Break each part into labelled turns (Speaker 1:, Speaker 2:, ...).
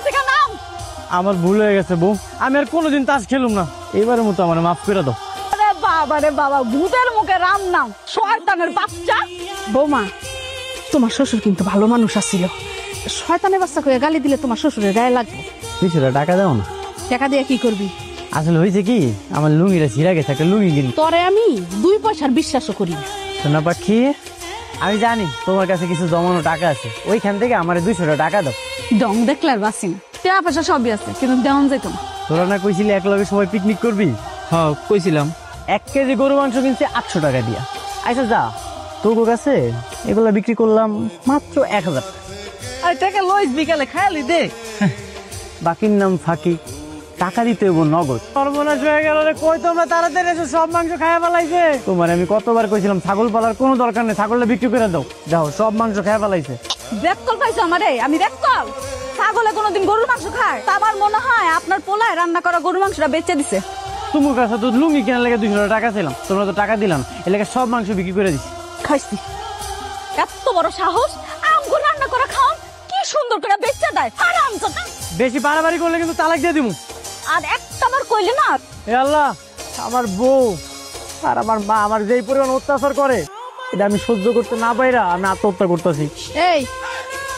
Speaker 1: থেকে নাম।
Speaker 2: আমার ভুল হয়ে গেছে বউ, আমি আর কোনোদিন তাস খেলুম না, এবারের মতো আমার মাফ করে দাও।
Speaker 1: আরে বাবা রে বাবা, ভূতের মুখে রাম নাম, শয়তানের বাচ্চা। বৌমা, তোমার শ্বশুর কিন্তু ভালো মানুষ আছিল, শয়তানের বাচ্চা কয়ে গালি দিলে তোমার শ্বশুরের গায়ে লাগবে।
Speaker 2: কিছুটা টাকা দাও না।
Speaker 1: টাকা দিয়ে কি করবি?
Speaker 2: আসলে হয়েছে কি, আমার লুঙ্গিটা ছিঁড়া গেছে, একটা লুঙ্গি কিনি।
Speaker 1: তরে আমি 2 পয়সার বিশ্বাসও করি না।
Speaker 2: সোনা পাখি, আমি জানি তোমার কাছে কিছু জমানো টাকা আছে, ওইখান থেকে আমার 200 টাকা দাও।
Speaker 1: ডং দেখলে আর বাসি না, টাকা পয়সা সবই আছে, কিন্তু দেওয়ান যেত না।
Speaker 2: তোরা না কইছিলি এক লগে সবাই পিকনিক করবি?
Speaker 3: হ্যাঁ কইছিলাম।
Speaker 2: 1 কেজি গরু মাংস কিনছে 800 টাকা দিয়া। আচ্ছা যা, তোর কাছে এগুলা বিক্রি করলাম মাত্র 1000 টাকা।
Speaker 3: আর টাকা লইস বিকালে খায়ালি দে।
Speaker 2: বাকির নাম ফাঁকি, টাকা দিতে হইব নগদ। সর্বনাশ হয়ে গেল রে, কই তোমরা তাড়াতাড়ি এসে, সব মাংস খাইয়া ফেলাইছে। তোমার আমি কতবার কইছিলাম ছাগল পালার কোনো দরকার নেই, ছাগলটা বিক্রি করে দাও। যাও, সব মাংস খাইয়া ফেলাইছে।
Speaker 1: বেকল পাইছো আমারে? আমি বেকল? ছাগলে কোনোদিন গরুর মাংস খায়? তা আমার মনে হয় আপনার পোলায় রান্না করা গরুর মাংসটা বেচে দিছে।
Speaker 2: তোমার কাছে তো লুঙ্গি কেনার লেগে 200 টাকা ছিলাম, তোমরা তো টাকা দিলাম, এ লেগে সব মাংস বিক্রি করে দিছি।
Speaker 1: খাইছি, এত বড় সাহস, আমগো রান্না করা খান কি সুন্দর করে বেচে দেয়। হারামজাদা!
Speaker 2: বেশি বাড়াবাড়ি করলে কিন্তু তালাক দিয়ে দিমু।
Speaker 1: আর একটা বার কইলে না।
Speaker 2: এ আল্লাহ, আমার বউ আর আমার মা আমার যেই পরিমাণ অত্যাচার করে, এটা আমি সহ্য করতে না পাইরা আমি আত্মহত্যা করতেছি।
Speaker 1: এই,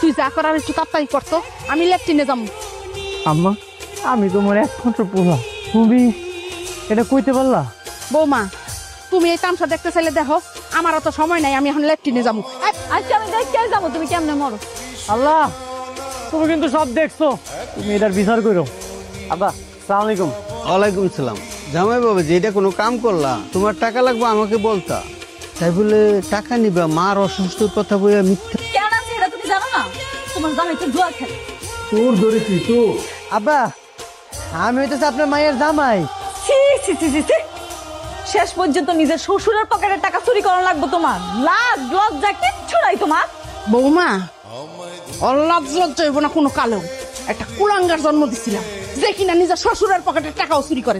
Speaker 1: তুই যা করার একটু তাড়াতাড়ি করতো, আমি লেফটিনে যাবো।
Speaker 2: আম্মা, আমি তোমার একমাত্র পোলা, তুমি এটা কইতে পারলা?
Speaker 1: বৌমা, তুমি এই তামসা দেখতে চাইলে দেখো, আমার অত সময় নাই, আমি এখন লেফটিনে যাবো। আচ্ছা, আমি দেখতে যাবো তুমি কেমনে মরো।
Speaker 2: আল্লাহ, তুমি কিন্তু সব দেখছো, তুমি এটার বিচার করো। আব্বা, আসসালামু আলাইকুম।
Speaker 3: ওয়ালাইকুম সালাম। জামাই বাবা, যেটা কোনো কাম করলা, তোমার টাকা লাগবে আমাকে বলতা, তাই বলে টাকা নিবা মার অসুস্থর কথা বলে মিথ্যা।
Speaker 1: কেন আছে এটা তুমি জানো না? তোমার জামাই তো জুয়া খেলে।
Speaker 2: তোর ধরেছি তো। আব্বা, আমি হইতেছি আপনার মায়ের জামাই।
Speaker 1: ছি ছি ছি ছি ছি। শেষ পর্যন্ত নিজের শ্বশুরের পকেটের টাকা চুরি করা লাগবে তোমার? লাজ লজ্জা কিচ্ছু নাই তোমার। বৌমা, অল্লাজ লজ্জা হইব না কোনো কালেও। একটা কুলাঙ্গার জন্ম দিছিলাম, যে কিনা নিজের শ্বশুরের পকেটের টাকাও চুরি করে।